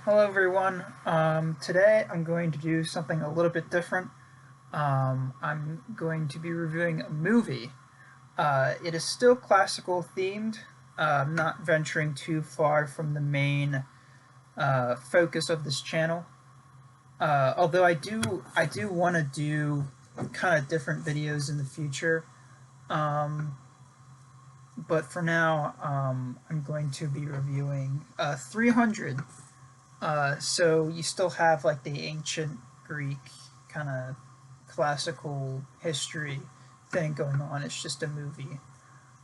Hello everyone. Today I'm going to do something a little bit different. I'm going to be reviewing a movie. It is still classical themed. I'm not venturing too far from the main focus of this channel. Although I do want to do kind of different videos in the future. Um, but for now, I'm going to be reviewing 300. So you still have like the ancient Greek kind of classical history thing going on. It's just a movie.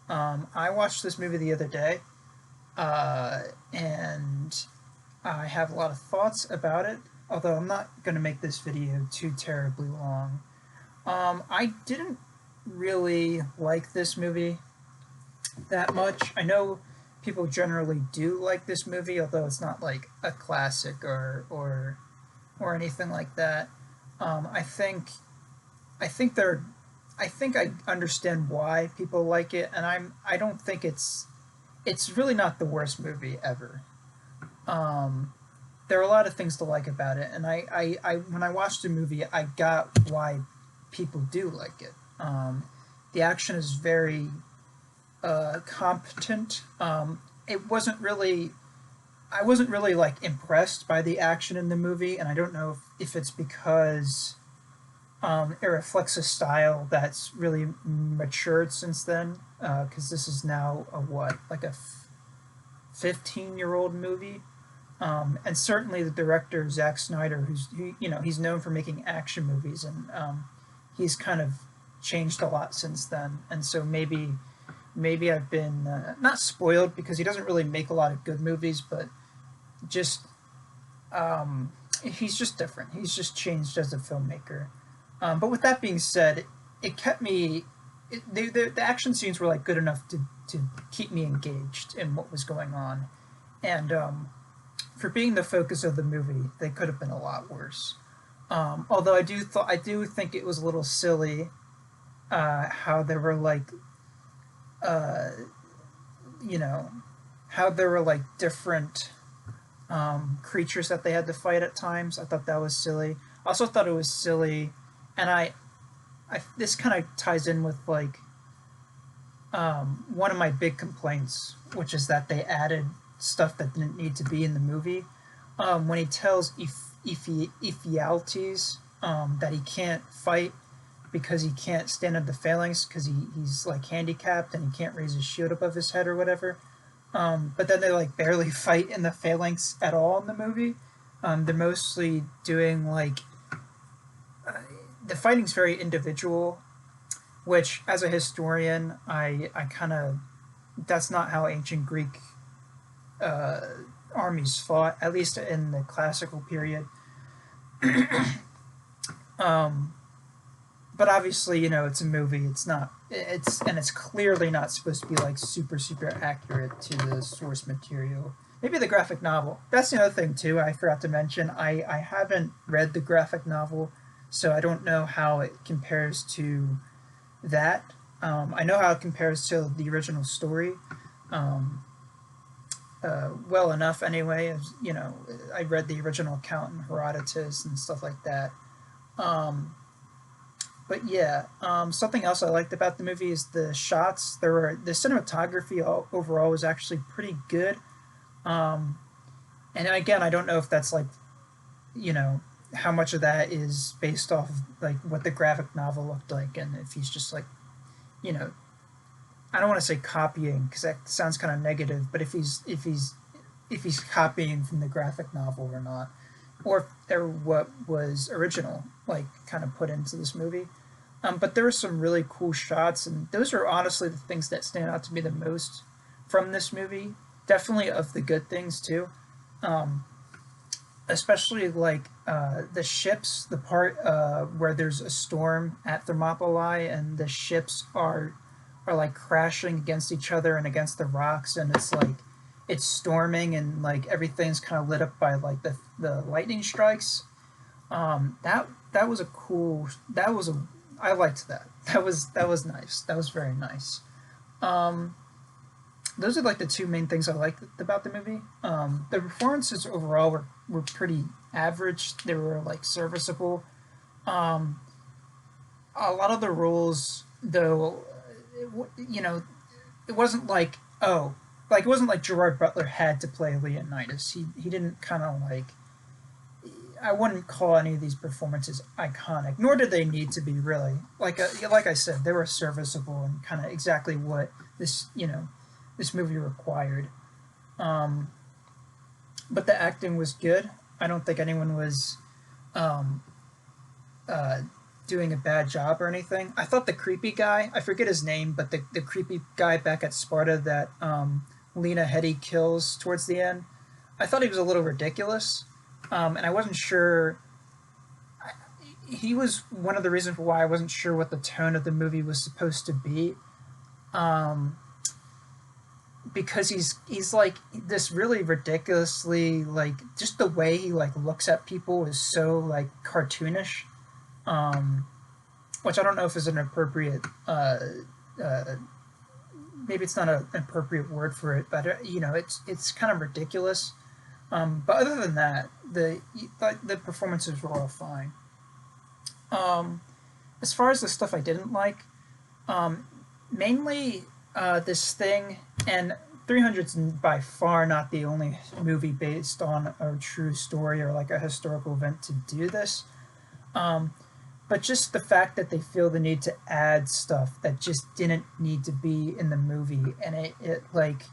I watched this movie the other day, and I have a lot of thoughts about it. Although I'm not going to make this video too terribly long. I didn't really like this movie that much. I know people generally do like this movie, although it's not like a classic or anything like that. I think I think they're I think I understand why people like it, and I don't think it's really not the worst movie ever. Um, there are a lot of things to like about it, and I when I watched the movie, I got why people do like it. The action is very competent. It wasn't really I wasn't really like impressed by the action in the movie, and I don't know if it's because it reflects a style that's really matured since then. Because this is now a what, like a 15-year-old movie, and certainly the director Zack Snyder, he's known for making action movies, and he's kind of changed a lot since then, and so maybe I've been not spoiled because he doesn't really make a lot of good movies, but just he's just different. He's just changed as a filmmaker. But with that being said, it kept me. The action scenes were like good enough to keep me engaged in what was going on, and for being the focus of the movie, they could have been a lot worse. Although I do think it was a little silly how there were like uh, you know how there were like different creatures that they had to fight at times. I thought that was silly. I also thought it was silly, and I this kind of ties in with like one of my big complaints, which is that they added stuff that didn't need to be in the movie. When he tells Ephialtes that he can't fight because he can't stand up the phalanx because he's like handicapped and he can't raise his shield above his head or whatever. But then they like barely fight in the phalanx at all in the movie. They're mostly doing like the fighting's very individual, which as a historian, I kind of that's not how ancient Greek uh, armies fought, at least in the classical period. um, but obviously, it's a movie. It's clearly not supposed to be like super accurate to the source material. Maybe the graphic novel. That's the other thing too. I forgot to mention. I haven't read the graphic novel, so I don't know how it compares to that. I know how it compares to the original story. Um, well enough anyway. As I read the original account in Herodotus and stuff like that. Um, but yeah, something else I liked about the movie is the shots. The cinematography overall was actually pretty good. Um, and again, I don't know if that's like you know how much of that is based off of like what the graphic novel looked like, and if he's just like you know I don't want to say copying because that sounds kind of negative, but if he's copying from the graphic novel or not, or if they're what was original, like kind of put into this movie. But there were some really cool shots, and those are honestly the things that stand out to me the most from this movie. Definitely of the good things too. Um, Especially like the ships, the part where there's a storm at Thermopylae, and the ships are like crashing against each other and against the rocks, and it's storming, and like everything's kind of lit up by like the lightning strikes. That was a cool. That was a I liked that. That was nice. That was very nice. Um, those are like the two main things I liked about the movie. The performances overall were pretty average. They were like serviceable. Um, a lot of the roles, though, you know, it wasn't like, oh, like it wasn't like Gerard Butler had to play Leonidas. He didn't kind of like. I wouldn't call any of these performances iconic, nor did they need to be really. Like I said, they were serviceable and kind of exactly what this movie required. Um, but the acting was good. I don't think anyone was um, uh, doing a bad job or anything. I thought the creepy guy, I forget his name, but the creepy guy back at Sparta that Lena Headey kills towards the end, I thought he was a little ridiculous. And I wasn't sure. He was one of the reasons why I wasn't sure what the tone of the movie was supposed to be. Um, because he's like this really ridiculously like just the way he like looks at people is so like cartoonish, um, which I don't know if is an appropriate uh, maybe it's not an appropriate word for it, but it's kind of ridiculous. But other than that, the performances were all fine. Um, as far as the stuff I didn't like, um, mainly this thing, and 300's by far not the only movie based on a true story or like a historical event to do this. Um, but just the fact that they feel the need to add stuff that just didn't need to be in the movie, and it like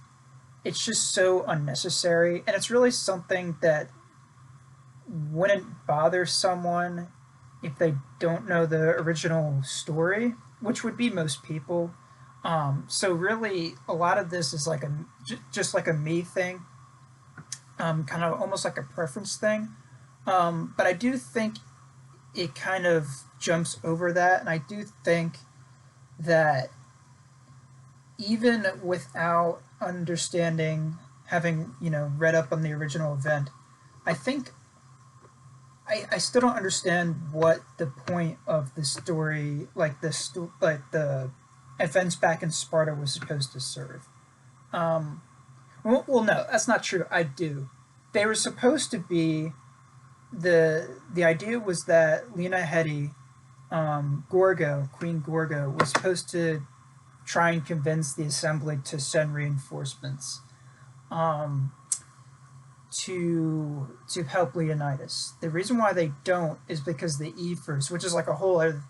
it's just so unnecessary, and it's really something that wouldn't bother someone if they don't know the original story, which would be most people. So really, a lot of this is like just like a me thing, kind of almost like a preference thing. But I do think it kind of jumps over that, and I do think that even without understanding, having read up on the original event, I think I still don't understand what the point of the story, like the events back in Sparta, was supposed to serve. Um, well, no, that's not true. I do. They were supposed to be the idea was that Lena Headey, Gorgo, Queen Gorgo, was supposed to try and convince the assembly to send reinforcements. Um, to help Leonidas. The reason why they don't is because the Ephors, which is like a whole other.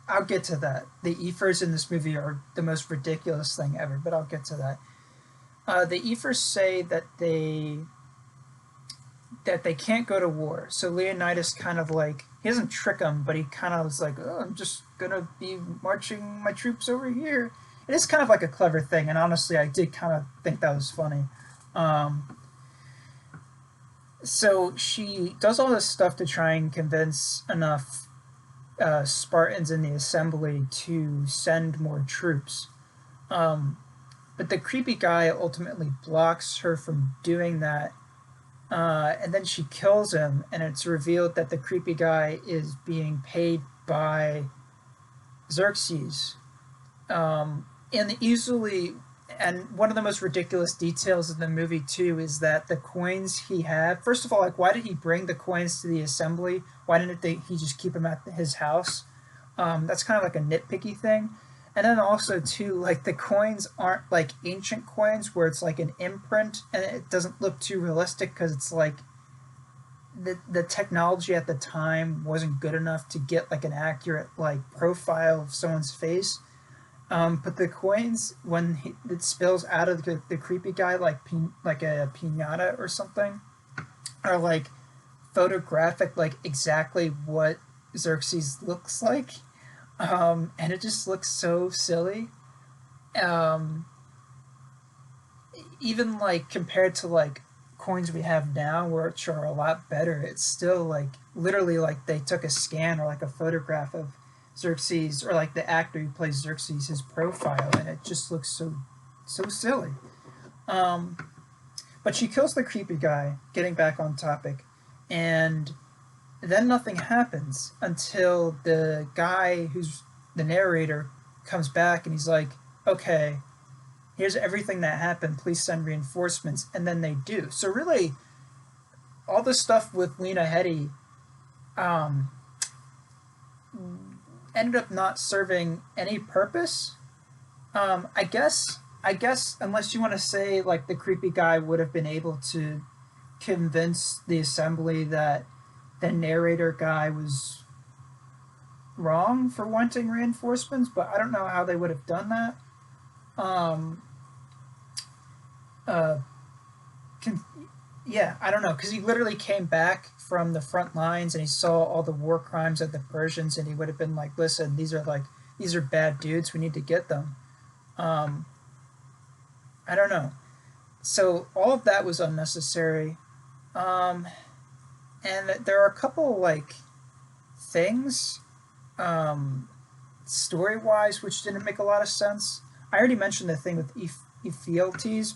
I'll get to that. The Ephors in this movie are the most ridiculous thing ever, but I'll get to that. The Ephors say that they can't go to war. So Leonidas kind of like he doesn't trick them, but he kind of was like, "Oh, I'm just gonna be marching my troops over here." It is kind of like a clever thing, and honestly, I did kind of think that was funny. Um, so she does all this stuff to try and convince enough Spartans in the assembly to send more troops. Um, but the creepy guy ultimately blocks her from doing that. And then she kills him, and it's revealed that the creepy guy is being paid by Xerxes. And easily, and one of the most ridiculous details in the movie too is that the coins he had. First of all, like why did he bring the coins to the assembly? Why didn't he just keep them at his house? That's kind of like a nitpicky thing. And then also too, like the coins aren't like ancient coins where it's like an imprint and it doesn't look too realistic because it's like the technology at the time wasn't good enough to get like an accurate like profile of someone's face. But the coins, when it spills out of the creepy guy, like a pinata or something, are like photographic, like exactly what Xerxes looks like, and it just looks so silly. Um, Even like compared to like coins we have now, which are a lot better, it's still like literally like they took a scan or like a photograph of Xerxes or like the actor who plays Xerxes, his profile, and it just looks so silly. Um, but she kills the creepy guy. Getting back on topic, and then nothing happens until the guy who's the narrator comes back and he's like, "Okay, here's everything that happened. Please send reinforcements," and then they do. So really, all the stuff with Lena Headey um, ended up not serving any purpose. I guess unless you want to say like the creepy guy would have been able to convince the assembly that the narrator guy was wrong for wanting reinforcements, but I don't know how they would have done that. Um, uh, can, yeah, I don't know, because he literally came back from the front lines and he saw all the war crimes of the Persians, and he would have been like, "Listen, these are bad dudes. We need to get them." Um, I don't know. So all of that was unnecessary. Um, and there are a couple like things um, story wise which didn't make a lot of sense. I already mentioned the thing with Ephialtes.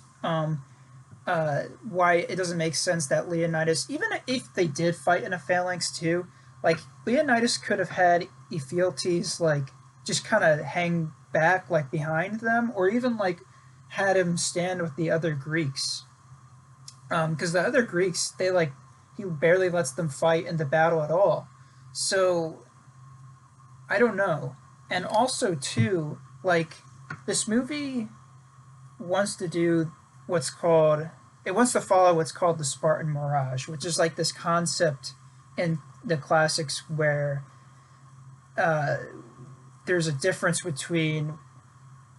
Why it doesn't make sense that Leonidas, even if they did fight in a phalanx too, like Leonidas could have had Ephialtes like just kind of hang back like behind them, or even like had him stand with the other Greeks. Because the other Greeks, they like he barely lets them fight in the battle at all. So I don't know. And also too, like this movie wants to do what's called it wants to follow what's called the Spartan Mirage, which is like this concept in the classics where uh, there's a difference between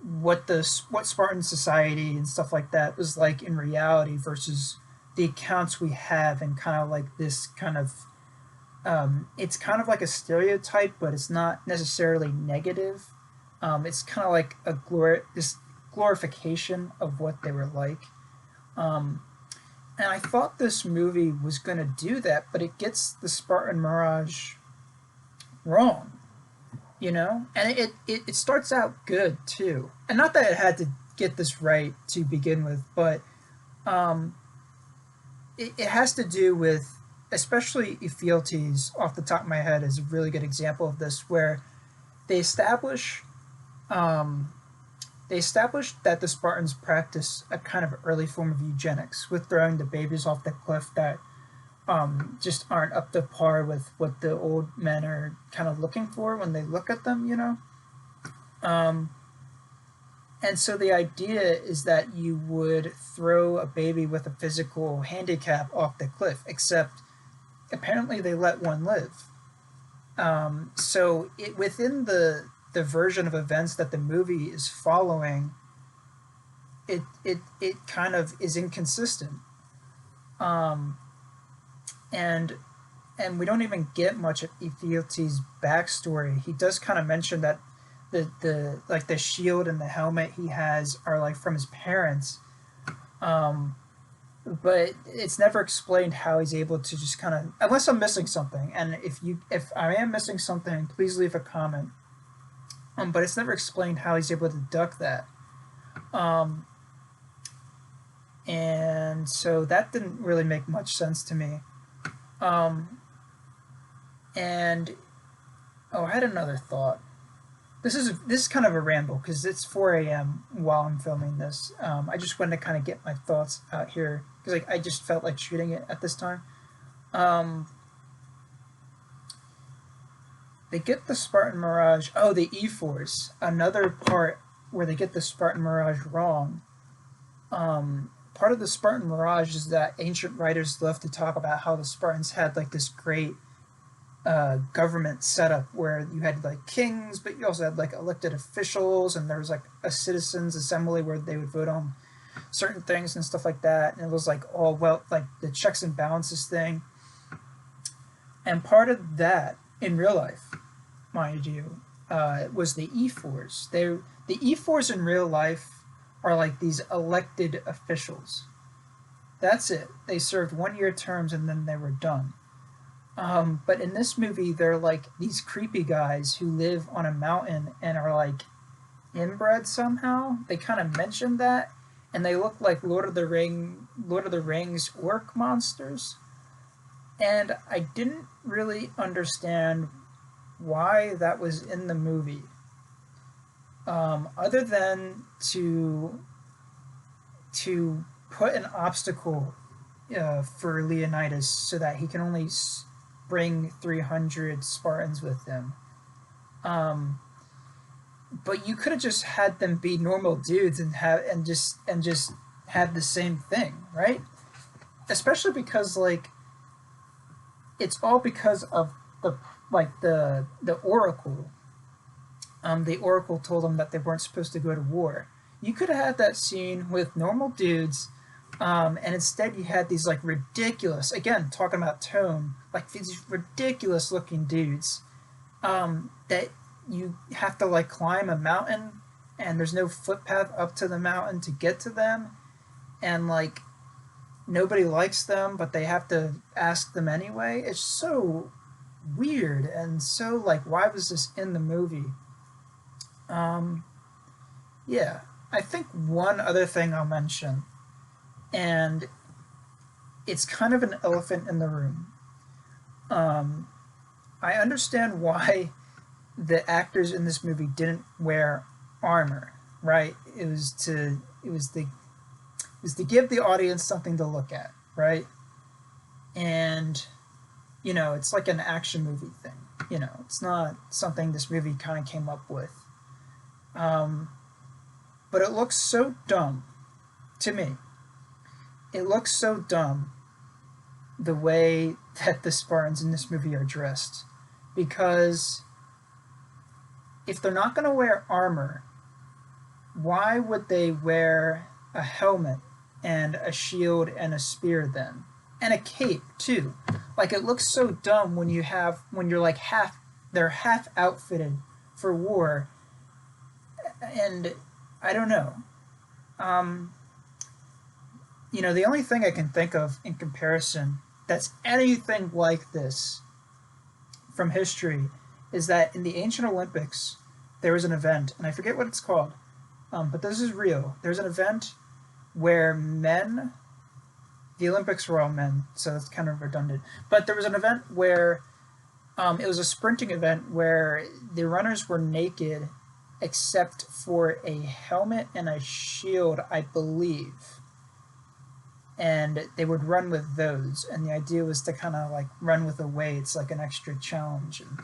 what Spartan society and stuff like that was like in reality versus the accounts we have, and kind of like this kind of it's kind of like a stereotype, but it's not necessarily negative. It's kind of like this glorification of what they were like. Um, and I thought this movie was going to do that, but it gets the Spartan Mirage wrong, you know? And it starts out good, too. And not that it had to get this right to begin with, but um, it has to do with, especially Ephialtes, off the top of my head, is a really good example of this, where they establish um, they established that the Spartans practiced a kind of early form of eugenics with throwing the babies off the cliff that just aren't up to par with what the old men are kind of looking for when they look at them, you know? Um, and so the idea is that you would throw a baby with a physical handicap off the cliff, except apparently they let one live. So within the version of events that the movie is following, it kind of is inconsistent, um, and and we don't even get much of Ephialtes' backstory. He does kind of mention that the like the shield and the helmet he has are like from his parents, um, but it's never explained how he's able to just kind of, unless I'm missing something. And if I am missing something, please leave a comment. But it's never explained how he's able to duck that. Um, and so that didn't really make much sense to me. Um, and oh, I had another thought. This is kind of a ramble because it's 4 a.m. while I'm filming this. I just wanted to kind of get my thoughts out here because I just felt like shooting it at this time. Um, they get the Spartan Mirage. Oh, the E-Force. Another part where they get the Spartan Mirage wrong. Part of the Spartan Mirage is that ancient writers love to talk about how the Spartans had like this great government setup where you had like kings, but you also had like elected officials, and there was like a citizens' assembly where they would vote on certain things and stuff like that. And it was like all well, like the checks and balances thing. And part of that in real life, mind you, was the E-Force. The E-Force in real life are like these elected officials. That's it. They served 1 year terms and then they were done. But in this movie, they're like these creepy guys who live on a mountain and are like inbred somehow. They kind of mentioned that, and they look like Lord of the Rings orc monsters. And I didn't really understand why that was in the movie, other than to put an obstacle for Leonidas so that he can only bring 300 Spartans with him. Um, but you could have just had them be normal dudes and just have the same thing, right? Especially because like it's all because of the oracle. The oracle told them that they weren't supposed to go to war. You could have had that scene with normal dudes, and instead you had these like ridiculous, again talking about tone, like these ridiculous looking dudes that you have to like climb a mountain, and there's no footpath up to the mountain to get to them, and like nobody likes them, but they have to ask them anyway. It's so weird and so like, why was this in the movie? Um, yeah, I think one other thing I'll mention, and it's kind of an elephant in the room. Um, I understand why the actors in this movie didn't wear armor, right? It was to give the audience something to look at, right? And it's like an action movie thing. It's not something this movie kind of came up with. Um, but it looks so dumb to me. It looks so dumb the way that the Spartans in this movie are dressed, because if they're not going to wear armor, why would they wear a helmet and a shield and a spear then? And a cape too. Like, it looks so dumb when you're like they're half outfitted for war. And I don't know. Um, the only thing I can think of in comparison that's anything like this from history is that in the ancient Olympics, there was an event, and I forget what it's called, but this is real. There's an event where the Olympics were all men, so that's kind of redundant. But there was an event where it was a sprinting event where the runners were naked except for a helmet and a shield, I believe. And they would run with those, and the idea was to kind of like run with the weights, like an extra challenge. And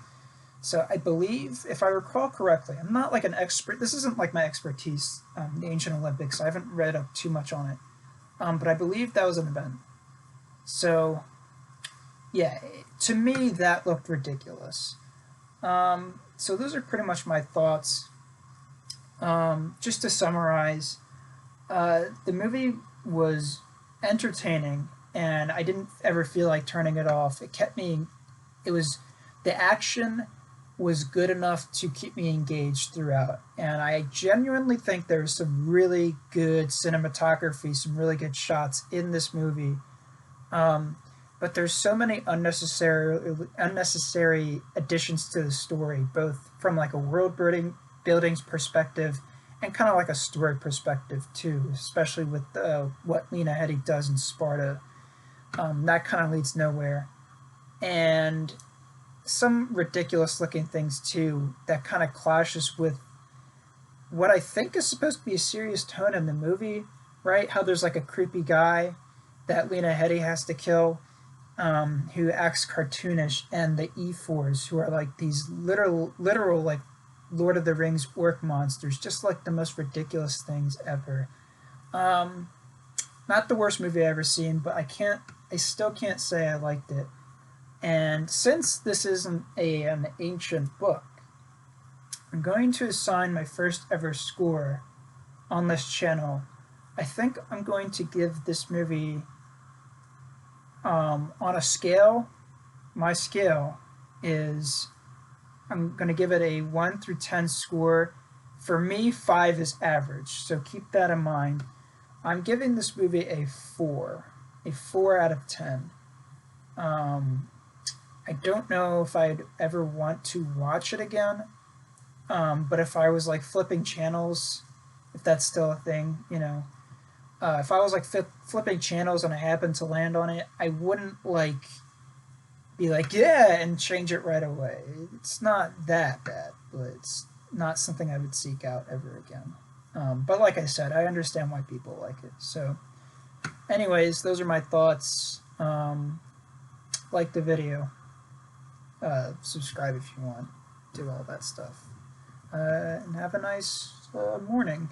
so I believe, if I recall correctly, I'm not like an expert. This isn't like my expertise, the ancient Olympics. I haven't read up too much on it, but I believe that was an event. So yeah, to me that looked ridiculous. So those are pretty much my thoughts. Just to summarize, the movie was entertaining, and I didn't ever feel like turning it off. It kept me. It was the action was good enough to keep me engaged throughout, and I genuinely think there's some really good cinematography, some really good shots in this movie. Um, but there's so many unnecessary additions to the story, both from like a building's perspective and kind of like a story perspective too, especially with what Lena Headey does in Sparta. That kind of leads nowhere, and some ridiculous looking things too that kind of clashes with what I think is supposed to be a serious tone in the movie, right? How there's like a creepy guy that Lena Headey has to kill, who acts cartoonish, and the E4s, who are like these literal like Lord of the Rings orc monsters, just like the most ridiculous things ever. Um, Not the worst movie I've ever seen, but I still can't say I liked it. And since this isn't an ancient book, I'm going to assign my first ever score on this channel. I think I'm going to give this movie, on a scale. My scale is, I'm going to give it a 1 through 10 score. For me, 5 is average, so keep that in mind. I'm giving this movie a 4 out of 10. I don't know if I'd ever want to watch it again, but if I was like flipping channels, if that's still a thing, if I was like flipping channels and I happened to land on it, I wouldn't like be like, yeah, and change it right away. It's not that bad, but it's not something I would seek out ever again. But like I said, I understand why people like it. So anyways, those are my thoughts. Like the video. Subscribe if you want. Do all that stuff. And have a nice morning.